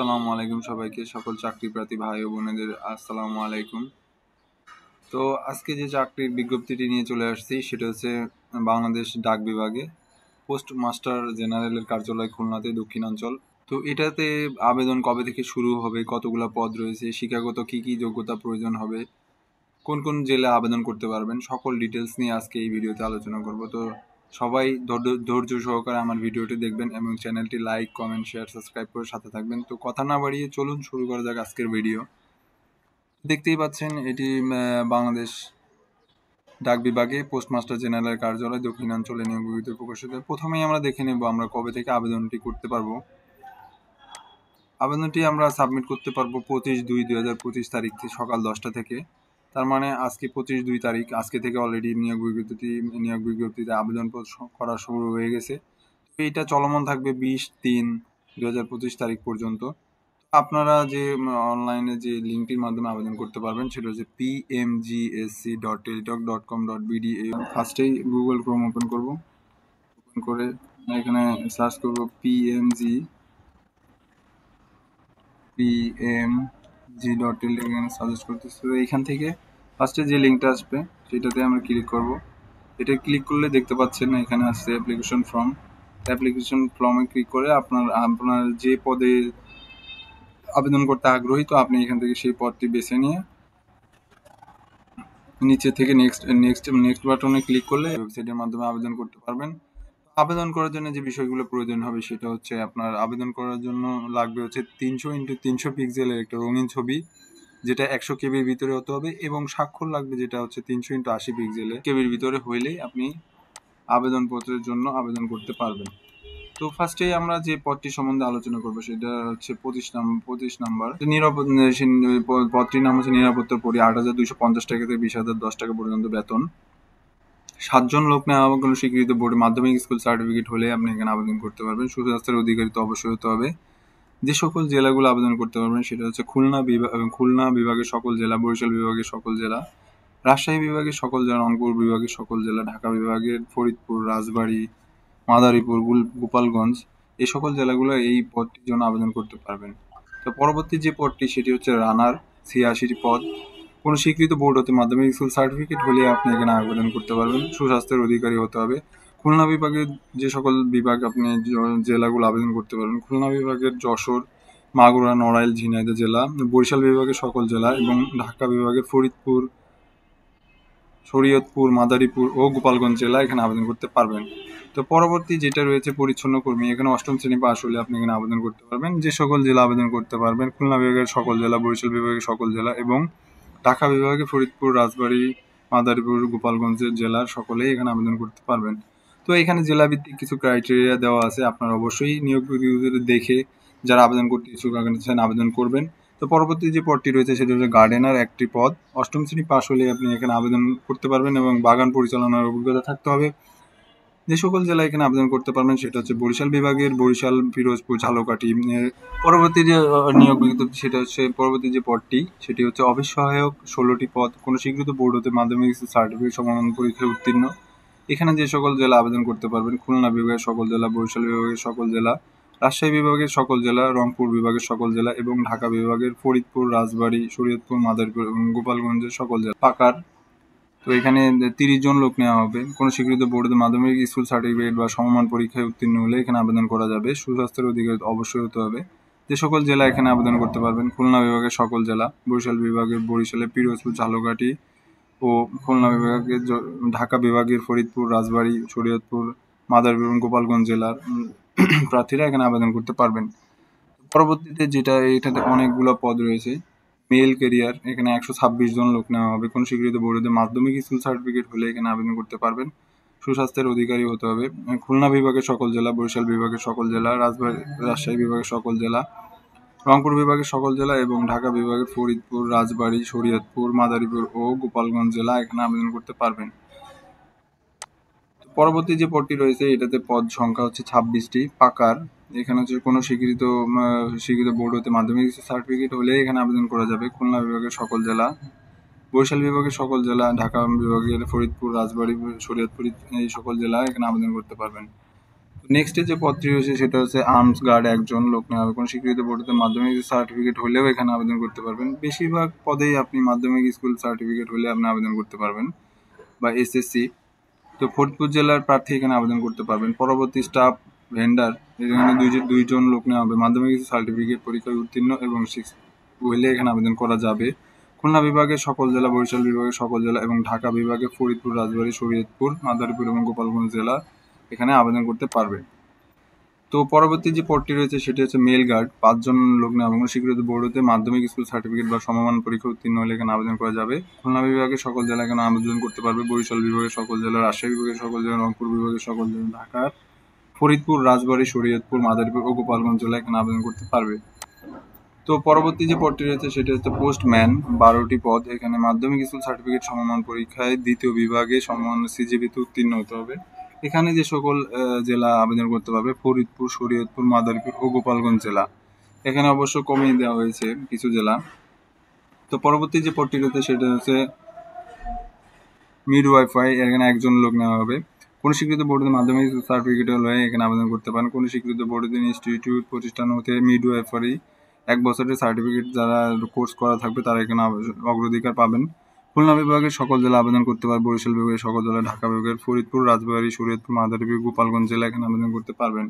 আসসালামু আলাইকুম সবাইকে, সকল চাকরি প্রার্থী ভাই ও বোনেদের আসসালামু আলাইকুম। তো আজকে যে চাকরির বিজ্ঞপ্তিটি নিয়ে চলে আসছি সেটা হচ্ছে বাংলাদেশ ডাক বিভাগে পোস্ট মাস্টার জেনারেলের কার্যালয় খুলনাতে দক্ষিণাঞ্চল। তো এটাতে আবেদন কবে থেকে শুরু হবে, কতগুলো পদ রয়েছে, শিক্ষাগত কি কি যোগ্যতা প্রয়োজন হবে, কোন কোন জেলা আবেদন করতে পারবেন, সকল ডিটেলস নিয়ে আজকে এই ভিডিওতে আলোচনা করব। তো সবাই ধৈর্য সহকারে আমার ভিডিওটি দেখবেন এবং চ্যানেলটি লাইক, কমেন্ট, শেয়ার, সাবস্ক্রাইব করে সাথে থাকবেন। তো কথা না বাড়িয়ে চলুন শুরু করা যাক আজকের ভিডিও। দেখতেই পাচ্ছেন এটি বাংলাদেশ ডাক বিভাগে পোস্টমাস্টার জেনারেলের কার্যালয় দক্ষিণাঞ্চলে নিয়োগ বিজ্ঞপ্তি প্রকাশিত। প্রথমেই আমরা দেখে নেব আমরা কবে থেকে আবেদনটি করতে পারবো। আবেদনটি আমরা সাবমিট করতে পারবো 25/2/2025 তারিখ থেকে সকাল 10টা থেকে। তার মানে আজকে 25/2 তারিখ, আজকে থেকে অলরেডি নিয়োগ বিজ্ঞপ্তিতে আবেদন করা শুরু হয়ে গেছে। তো এইটা চলমান থাকবে 20/3/2025 তারিখ পর্যন্ত। আপনারা যে অনলাইনে যে লিঙ্কটির মাধ্যমে আবেদন করতে পারবেন সেটা হচ্ছে pmgsc.teletalk.com.bd। ফার্স্টেই গুগল ক্রোম ওপেন করব, ওপেন করে এখানে সার্চ করব pmg.tel এখানে সাজেস্ট করতেছে। তো এইখান থেকে ফার্স্টে যে লিঙ্কটা আসবে সেটাতে আমরা ক্লিক করব। এটা ক্লিক করলে দেখতে পাচ্ছেন এখানে আসছে অ্যাপ্লিকেশন ফর্মে ক্লিক করে আপনার যে পদে আবেদন করতে আগ্রহী তো আপনি এখান থেকে সেই পদটি বেছে নিয়ে নিচে থেকে নেক্সট বাটনে ক্লিক করলে ওয়েবসাইটের মাধ্যমে আবেদন করতে পারবেন। আবেদন করার জন্য যে বিষয়গুলো প্রয়োজন হবে সেটা হচ্ছে আপনার আবেদন করার জন্য লাগবে হচ্ছে 300x300 পিক্সেলের একটা রঙিন ছবি, যেটা 100 কেবির ভিতরে হতে হবে, এবং স্বাক্ষর লাগবে যেটা হচ্ছে 300x80 পিক্সেলের কেবির ভিতরে হইলেই আপনি আবেদনপত্রের জন্য আবেদন করতে পারবেন। তো ফার্স্টে আমরা যে পদটি সম্বন্ধে আলোচনা করবো সেটা হচ্ছে 25 নাম্বার পদটির নাম হচ্ছে নিরাপত্তার পরি। 8,250 টাকা থেকে 20,010 টাকা পর্যন্ত বেতন। 7 জন লোক নেওয়া হবে কোনো স্বীকৃত বোর্ডে মাধ্যমিক স্কুল সার্টিফিকেট হলে আপনি এখানে আবেদন করতে পারবেন। সুস্বাস্থ্যের অধিকারী তো অবশ্যই হতে হবে। যে সকল জেলাগুলো আবেদন করতে পারবেন সেটা হচ্ছে খুলনা বিভাগের সকল জেলা, বরিশাল বিভাগের সকল জেলা, রাজশাহী বিভাগের সকল জেলা, রংপুর বিভাগের সকল জেলা, ঢাকা বিভাগের ফরিদপুর, রাজবাড়ী, মাদারীপুর, গোপালগঞ্জ, এই সকল জেলাগুলো এই পদটির জন্য আবেদন করতে পারবেন। তো পরবর্তী যে পদটি সেটি হচ্ছে রানার, 86টি পদ। কোনো স্বীকৃত বোর্ড হতে মাধ্যমিক স্কুল সার্টিফিকেট হলে আপনি এখানে আবেদন করতে পারবেন। সুস্বাস্থ্যের অধিকারী হতে হবে। খুলনা বিভাগের যে সকল বিভাগ আপনি জেলাগুলো আবেদন করতে পারবেন, খুলনা বিভাগের যশোর, মাগুরা, নড়াইল, ঝিনাইদহ জেলা, বরিশাল বিভাগের সকল জেলা এবং ঢাকা বিভাগের ফরিদপুর, শরীয়তপুর, মাদারীপুর ও গোপালগঞ্জ জেলা এখানে আবেদন করতে পারবেন। তো পরবর্তী যেটা রয়েছে পরিচ্ছন্ন কর্মী, এখানে 8ম শ্রেণী পাস হলে আপনি এখানে আবেদন করতে পারবেন। যে সকল জেলা আবেদন করতে পারবেন, খুলনা বিভাগের সকল জেলা, বরিশাল বিভাগের সকল জেলা এবং ঢাকা বিভাগে ফরিদপুর, রাজবাড়ী, মাদারীপুর, গোপালগঞ্জের জেলার সকলেই এখানে আবেদন করতে পারবেন। তো এখানে জেলাভিত্তিক কিছু ক্রাইটেরিয়া দেওয়া আছে, আপনারা অবশ্যই নিয়োগ বিজ্ঞপ্তি দেখে যারা আবেদন করতে ইচ্ছুক আবেদন করবেন। তো পরবর্তী যে পদটি রয়েছে সেটা হচ্ছে গার্ডেনার, একটি পদ। 8ম শ্রেণী পাস হলে আপনি এখানে আবেদন করতে পারবেন এবং বাগান পরিচালনার অভিজ্ঞতা থাকতে হবে। যে সকল জেলায় এখানে আবেদন করতে পারবেন সেটা হচ্ছে বরিশাল বিভাগের বরিশাল, পিরোজপুর, ঝালকাঠি। পরবর্তী যে নিয়োগ বিজ্ঞপ্তি সেটা হচ্ছে পরবর্তী যে পদটি সেটি হচ্ছে অফিস সহায়ক, 16টি পদ। কোনো স্বীকৃত বোর্ড হতে মাধ্যমিক সার্টিফিকেট সমান পরীক্ষায় উত্তীর্ণ। এখানে যে সকল জেলা আবেদন করতে পারবেন, খুলনা বিভাগের সকল জেলা, বরিশাল বিভাগের সকল জেলা, রাজশাহী বিভাগের সকল জেলা, রংপুর বিভাগের সকল জেলা এবং ঢাকা বিভাগের ফরিদপুর, রাজবাড়ী, শরীয়তপুর, মাদারীপুর এবং গোপালগঞ্জের সকল জেলা। পাকার। তো এখানে 30 জন লোক নেওয়া হবে। কোনো স্বীকৃত বোর্ডে মাধ্যমিক স্কুল সার্টিফিকেট বা সমমান পরীক্ষায় উত্তীর্ণ হলে এখানে আবেদন করা যাবে। সুস্বাস্থ্যের অধিকারী অবশ্যই হতে হবে। যে সকল জেলা এখানে আবেদন করতে পারবেন, খুলনা বিভাগের সকল জেলা, বরিশাল বিভাগের বরিশালে, পিরোজপুর, ঝালকাঠি ও খুলনা বিভাগের ঢাকা বিভাগের ফরিদপুর, রাজবাড়ী, শরীয়তপুর, মাদারীপুর এবং গোপালগঞ্জ জেলার প্রার্থীরা এখানে আবেদন করতে পারবেন। পরবর্তীতে এটাতে অনেকগুলো পদ রয়েছে। মেল ক্যারিয়ার, এখানে 126 জন লোক নেওয়া হবে। কোনো স্বীকৃত বোর্ডে মাধ্যমিক স্কুল সার্টিফিকেট হলে এখানে আবেদন করতে পারবেন। সুস্বাস্থ্যের অধিকারী হতে হবে। খুলনা বিভাগের সকল জেলা, বরিশাল বিভাগের সকল জেলা, রাজশাহী বিভাগের সকল জেলা, রংপুর বিভাগের সকল জেলা এবং ঢাকা বিভাগের ফরিদপুর, রাজবাড়ী, শরীয়তপুর, মাদারীপুর ও গোপালগঞ্জ জেলা এখানে আবেদন করতে পারবেন। পরবর্তী যে পদটি রয়েছে এটাতে পদ সংখ্যা হচ্ছে 26টি। পাকার, এখানে হচ্ছে কোনো স্বীকৃত বোর্ড হতে মাধ্যমিক সার্টিফিকেট হলে এখানে আবেদন করা যাবে। খুলনা বিভাগের সকল জেলা, বরিশাল বিভাগের সকল জেলা, ঢাকা বিভাগের ফরিদপুর, রাজবাড়ী, শরীয়তপুর এই সকল জেলা এখানে আবেদন করতে পারবেন। নেক্সটে যে পদটি রয়েছে সেটা হচ্ছে আর্মস গার্ড, একজন লোক নেওয়া হবে। কোনো স্বীকৃত বোর্ডেতে মাধ্যমিক সার্টিফিকেট হলেও এখানে আবেদন করতে পারবেন। বেশিরভাগ পদেই আপনি মাধ্যমিক স্কুল সার্টিফিকেট হলে আপনি আবেদন করতে পারবেন, বা এসএসসি। তো ফরিদপুর জেলার প্রার্থী এখানে আবেদন করতে পারবেন। পরবর্তী স্টাফ ভেন্ডার, এখানে দুইজন লোক নেওয়া হবে। মাধ্যমিক সার্টিফিকেট পরীক্ষায় উত্তীর্ণ এবং হলে এখানে আবেদন করা যাবে। খুলনা বিভাগের সকল জেলা, বরিশাল বিভাগের সকল জেলা এবং ঢাকা বিভাগে ফরিদপুর, রাজবাড়ী, শরীয়তপুর, মাদারীপুর এবং গোপালগঞ্জ জেলা এখানে আবেদন করতে পারবে। তো পরবর্তী যে পদটি রয়েছে সেটি হচ্ছে মেল গার্ড, 5 জন লোক নেওয়া এবং স্বীকৃত বোর্ড হতে মাধ্যমিক স্কুল সার্টিফিকেট বা সমমান পরীক্ষা উত্তীর্ণ হলে এখানে আবেদন করা যাবে। খুলনা বিভাগের সকল জেলা এখানে আবেদন করতে পারবে। বরিশাল বিভাগের সকল জেলা, রাজশাহী বিভাগের সকল জেলা, রংপুর বিভাগের সকল জেলা, ঢাকার ফরিদপুর, রাজবাড়ী, শরীয়তপুর, মাদারীপুর ও গোপালগঞ্জ জেলা এখানে আবেদন করতে পারবে। তো পরবর্তী যে পদটি রয়েছে সেটি হচ্ছে পোস্টম্যান, 12টি পদ। এখানে মাধ্যমিক স্কুল সার্টিফিকেট সমমান পরীক্ষায় দ্বিতীয় বিভাগে সমমান সিজিপিতে উত্তীর্ণ হতে হবে। এখানে যে সকল জেলা আবেদন করতে পারবে: ফরিদপুর, শরীয়তপুর, মাদারীপুর ও গোপালগঞ্জ জেলা। এখানে অবশ্য কমিয়ে দেওয়া হয়েছে কিছু জেলা। তো পরবর্তী যে পদটি রয়েছে সেটা হচ্ছে মিডওয়াইফাই, এখানে একজন লোক নেওয়া হবে। কোন স্বীকৃত বোর্ডের মাধ্যমিক সার্টিফিকেট হলে এখানে আবেদন করতে পারেন। কোন স্বীকৃত বোর্ডের ইনস্টিটিউট প্রতিষ্ঠান হতে মিডওয়াইফারি 1 বছরের সার্টিফিকেট যারা কোর্স করা থাকবে তারা এখানে অগ্রাধিকার পাবেন। খুলনা বিভাগের সকল জেলা আবেদন করতে পারবে। বরিশাল বিভাগের সকল জেলা, ঢাকা বিভাগের ফরিদপুর, রাজবাড়ী, শরীয়তপুর, মাদারীপুর, গোপালগঞ্জ জেলা এখানে আবেদন করতে পারবেন।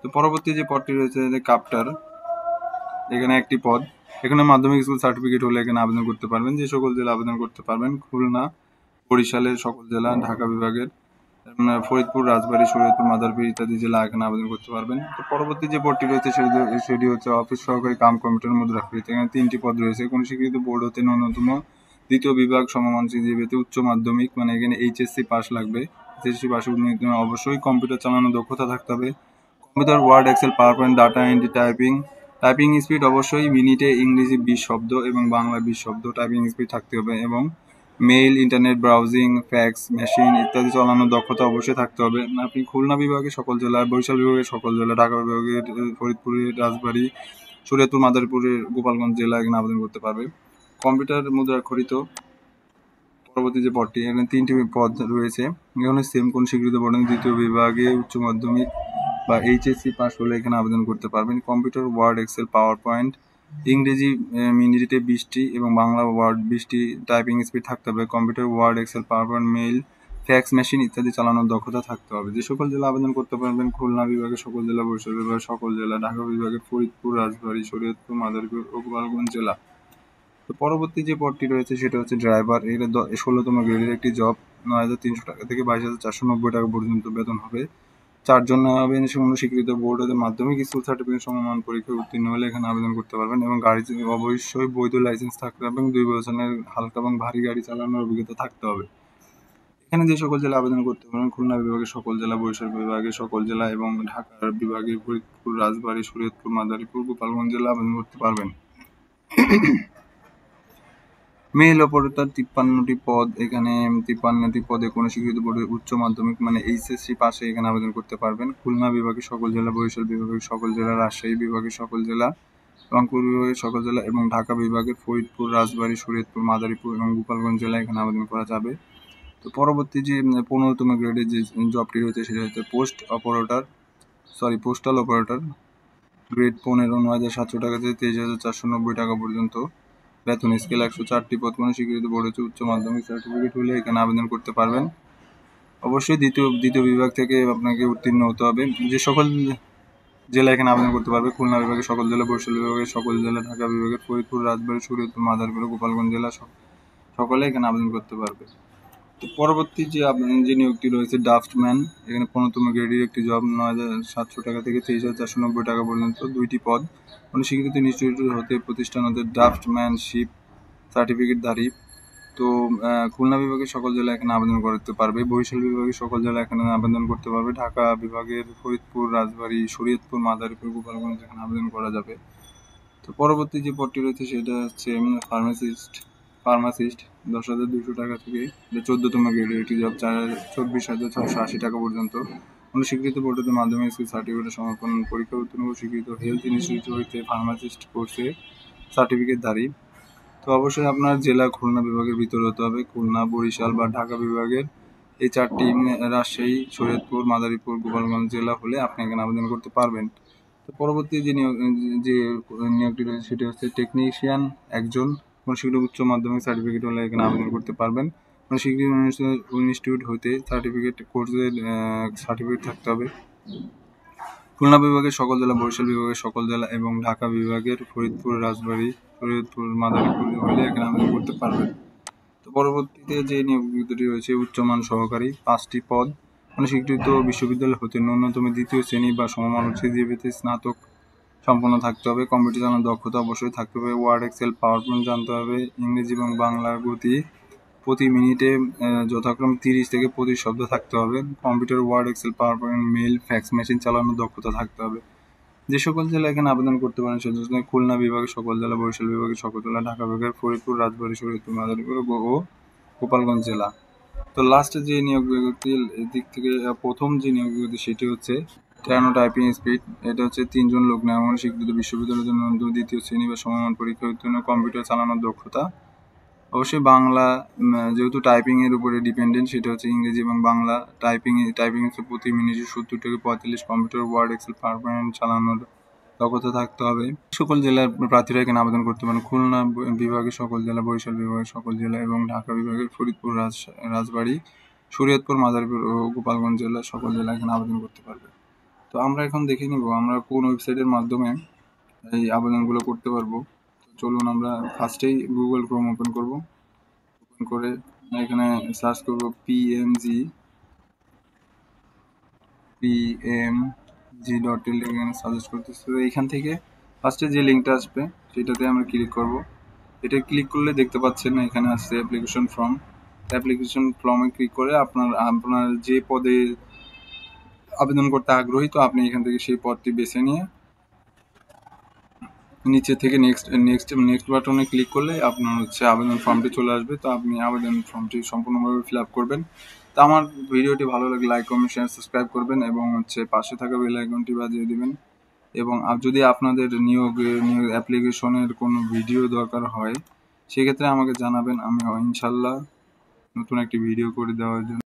তো পরবর্তী যে পদটি রয়েছে যে কাপ্টার, এখানে একটি পদ। এখানে মাধ্যমিক স্কুল সার্টিফিকেট হলে এখানে আবেদন করতে পারবেন। যে সকল জেলা আবেদন করতে পারবেন: খুলনা, বরিশালের সকল জেলা, ঢাকা বিভাগের ফরিদপুর, রাজবাড়ী, শরীয়তপুর, মাদারীপুর ইত্যাদি জেলা এখানে আবেদন করতে পারবেন। তো পরবর্তী যে পদটি রয়েছে সেটি হচ্ছে অফিস সহকারী কাম কম্পিউটার মুদ্রাকৃত। এখানে 3টি পদ রয়েছে। কোন স্বীকৃত বোর্ড হতে ন্যূনতম দ্বিতীয় বিভাগ সমমান সিজিপিতে উচ্চ মাধ্যমিক, মানে এখানে এইচএসসি পাস লাগবে। এইচএসসি পাশে অবশ্যই কম্পিউটার চালানোর দক্ষতা থাকতে হবে। Computer, Word, Excel, PowerPoint, data entry, typing speed অবশ্যই মিনিটে ইংরেজি 20 শব্দ এবং বাংলা 20 শব্দ টাইপিং স্পিড থাকতে হবে, এবং mail, internet browsing, fax machine ইত্যাদি চালানোর দক্ষতা অবশ্যই থাকতে হবে। আপনি খুলনা বিভাগের সকল জেলা, বরিশাল বিভাগের সকল জেলা, ঢাকা বিভাগের ফরিদপুরের, রাজবাড়ী, শরীয়তপুর, মাদারীপুরের, গোপালগঞ্জ জেলা এখানে আবেদন করতে পারবে। কম্পিউটার মুদ্রাক্ষরিত পরবর্তী যে পদটি, এখানে 3টি পদ রয়েছে। এখানে সেম কোন স্বীকৃত বোর্ডের দ্বিতীয় বিভাগে উচ্চ মাধ্যমিক বা এইচএসসি পাস হলে এখানে আবেদন করতে পারবেন। Computer, Word, Excel, PowerPoint ইংরেজি মিনিটে 20টি এবং বাংলা ওয়ার্ড 20টি টাইপিং স্পিড থাকতে হবে। Computer, Word, Excel, PowerPoint, mail, fax machine ইত্যাদি চালানোর দক্ষতা থাকতে হবে। যে সকল জেলা আবেদন করতে পারবেন: খুলনা বিভাগের সকল জেলা, বরিশাল বিভাগের সকল জেলা, ঢাকা বিভাগের ফরিদপুর, রাজবাড়ী, শরীয়তপুর, মাদারীপুর ও গোপালগঞ্জ জেলা। তো পরবর্তী যে পদটি রয়েছে সেটা হচ্ছে ড্রাইভার। এটা 16তম গ্রেডের একটি জব। 9,300 টাকা থেকে 22,490 টাকা পর্যন্ত বেতন হবে। 4 জন নেওয়া হবে। কোনো স্বীকৃত বোর্ড হতে মাধ্যমিক স্কুল সার্টিফিকেট সমমান পরীক্ষায় উত্তীর্ণ হলে এখানে আবেদন করতে পারবেন, এবং গাড়ি অবশ্যই বৈধ লাইসেন্স থাকতে হবে এবং 2 বছরের হালকা এবং ভারী গাড়ি চালানোর অভিজ্ঞতা থাকতে হবে। এখানে যে সকল জেলা আবেদন করতে পারবেন: খুলনা বিভাগের সকল জেলা, বরিশাল বিভাগের সকল জেলা এবং ঢাকার বিভাগের ফরিদপুর, রাজবাড়ী, শরীয়তপুর, মাদারীপুর, গোপালগঞ্জ জেলা আবেদন করতে পারবেন। মেল অপারেটর, 53টি পদ। এখানে 53টি পদে কোনো স্বীকৃত বোর্ডের উচ্চ মাধ্যমিক মানে এইচএসসি পাশে এখানে আবেদন করতে পারবেন। খুলনা বিভাগের সকল জেলা, বরিশাল বিভাগের সকল জেলা, রাজশাহী বিভাগের সকল জেলা, রংপুর বিভাগের সকল জেলা এবং ঢাকা বিভাগের ফরিদপুর, রাজবাড়ী, শরীয়তপুর, মাদারীপুর এবং গোপালগঞ্জ জেলায় এখানে আবেদন করা যাবে। তো পরবর্তী যে 15তম গ্রেডের যে জবটি রয়েছে সেটা হচ্ছে পোস্টাল অপারেটর, গ্রেড 15, 9,700 টাকা থেকে 23,490 টাকা পর্যন্ত বেতন। স্কেল 104টি পদ। কোনো স্বীকৃত বোর্ড হচ্ছে উচ্চ মাধ্যমিক সার্টিফিকেট হলে এখানে আবেদন করতে পারবেন। অবশ্যই দ্বিতীয় বিভাগ থেকে আপনাকে উত্তীর্ণ হতে হবে। যে সকল জেলা এখানে আবেদন করতে পারবে: খুলনা বিভাগের সকল জেলা, বরিশাল বিভাগের সকল জেলা, ঢাকা বিভাগের ফরিদপুর, রাজবাড়ী, শরীয়তপুর, মাদারীপুর, গোপালগঞ্জ জেলা সকলে এখানে আবেদন করতে পারবে। তো পরবর্তী যে নিয়োগটি রয়েছে ড্রাফটম্যান, এখানে 15তম গ্রেডের একটি জব। 9,700 টাকা থেকে 23,490 টাকা পর্যন্ত, 2টি পদ। কোনো স্বীকৃত ইনস্টিটিউট হতে প্রতিষ্ঠান হতে ড্রাফটম্যানশিপ সার্টিফিকেটধারী। তো খুলনা বিভাগের সকল জেলা এখানে আবেদন করতে পারবে। বরিশাল বিভাগের সকল জেলা এখানে আবেদন করতে পারবে। ঢাকা বিভাগের ফরিদপুর, রাজবাড়ী, শরীয়তপুর, মাদারীপুর, গোপালগঞ্জ এখানে আবেদন করা যাবে। তো পরবর্তী যে পদটি রয়েছে সেটা হচ্ছে ফার্মাসিস্ট, 10,200 টাকা থেকে 14তম গ্রেডের একটি জব। 24,680 টাকা পর্যন্ত। কোনো স্বীকৃত বোর্ডের মাধ্যমিক স্কুল সার্টিফিকেট সমাপন পরীক্ষা উত্তীর্ণ স্বীকৃত হেলথ ইনস্টিটিউট হইতে ফার্মাসিস্ট কোর্সে সার্টিফিকেটধারী। তো অবশ্যই আপনার জেলা খুলনা বিভাগের ভিতরে হতে হবে। খুলনা, বরিশাল বা ঢাকা বিভাগের এই 4টি রাজশাহী, শরীয়তপুর, মাদারীপুর, গোপালগঞ্জ জেলা হলে আপনি এখানে আবেদন করতে পারবেন। তো পরবর্তী যে নিয়োগটি রয়েছে সেটি হচ্ছে টেকনিশিয়ান একজন, কোনো স্বীকৃত উচ্চ মাধ্যমিক সার্টিফিকেট হলে এখানে আবেদন করতে পারবেন। কোনো স্বীকৃত ইনস্টিটিউট হতে সার্টিফিকেট কোর্সের সার্টিফিকেট থাকতে হবে। খুলনা বিভাগের সকল জেলা, বরিশাল বিভাগের সকল জেলা এবং ঢাকা বিভাগের ফরিদপুর, রাজবাড়ী, শরীয়তপুর, মাদারীপুর হলে এখানে আবেদন করতে পারবেন। তো পরবর্তীতে যে নিয়োগ বিজ্ঞপ্তিটি রয়েছে উচ্চমান সহকারী, 5টি পদ, কোনো স্বীকৃত বিশ্ববিদ্যালয় হতে ন্যূনতম 2য় শ্রেণী বা সমমান সিজিপিএতে স্নাতক সম্পন্ন থাকতে হবে। কম্পিউটার চালানোর দক্ষতা অবশ্যই থাকতে হবে। ওয়ার্ড, এক্সেল, পাওয়ার পয়েন্ট জানতে হবে। ইংরেজি এবং বাংলার গতি প্রতি মিনিটে যথাক্রমে 30 থেকে 25 শব্দ থাকতে হবে। Computer, Word, Excel, PowerPoint, mail, fax machine চালানোর দক্ষতা থাকতে হবে। যে সকল জেলা এখানে আবেদন করতে পারেন সেটা হচ্ছে খুলনা বিভাগের সকল জেলা, বরিশাল বিভাগের সকল জেলা, ঢাকা বিভাগের ফরিদপুর, রাজবাড়ী, শরীয়তপুর, মাদারীপুর ও গোপালগঞ্জ জেলা। তো লাস্টে যে নিয়োগ বিজ্ঞপ্তির দিক থেকে প্রথম যে নিয়োগ বিজ্ঞপ্তি সেটি হচ্ছে ট্রানো টাইপিং স্পিড। এটা হচ্ছে 3 জন লোক নেওয়া মানে স্বীকৃত বিশ্ববিদ্যালয়ের জন্য 2য় শ্রেণী বা সমমান পরীক্ষা উত্তীর্ণ, কম্পিউটার চালানোর দক্ষতা অবশ্যই বাংলা, যেহেতু টাইপিং এর উপরে ডিপেন্ডেন্ট সেটা হচ্ছে ইংরেজি এবং বাংলা। টাইপিং হচ্ছে প্রতি মিনিটে 70 থেকে 45। Computer, Word, Excel, PowerPoint চালানোর দক্ষতা থাকতে হবে। সকল জেলার প্রার্থীরা এখানে আবেদন করতে পারেন। খুলনা বিভাগের সকল জেলা, বরিশাল বিভাগের সকল জেলা এবং ঢাকা বিভাগের ফরিদপুর, রাজবাড়ী, শরীয়তপুর, মাদারীপুর ও গোপালগঞ্জ জেলার সকল জেলা এখানে আবেদন করতে পারবে। তো আমরা এখন দেখে নিব আমরা কোন ওয়েবসাইটের মাধ্যমে এই আবেদনগুলো করতে পারবো। চলুন আমরা ফার্স্টেই গুগল ক্রোম ওপেন করব। ওপেন করে এখানে সার্চ করব pmg.tel এখানে সাজেস্ট করতেছে। এখান থেকে ফার্স্টে যে লিঙ্কটা আসবে সেটাতে আমরা ক্লিক করব। এটা ক্লিক করলে দেখতে পাচ্ছেন এখানে আসছে অ্যাপ্লিকেশন ফর্ম। অ্যাপ্লিকেশন ফর্মে ক্লিক করে আপনার যে পদে আবেদন করতে আগ্রহী তো আপনি এখান থেকে সেই পদটি বেছে নিয়ে নিচে থেকে নেক্সট বাটনে ক্লিক করলে আপনার হচ্ছে আবেদন ফর্মটি চলে আসবে। তো আপনি আবেদন ফর্মটি সম্পূর্ণভাবে ফিল আপ করবেন। তো আমার ভিডিওটি ভালো লাগলে লাইক, কমেন্ট, শেয়ার, সাবস্ক্রাইব করবেন এবং হচ্ছে পাশে থাকা বেল আইকনটি বাজিয়ে দিবেন। এবং যদি আপনাদের নিয়োগ অ্যাপ্লিকেশনের কোনো ভিডিও দরকার হয় সেক্ষেত্রে আমাকে জানাবেন, আমি ইনশাল্লাহ নতুন একটি ভিডিও করে দেওয়ার জন্য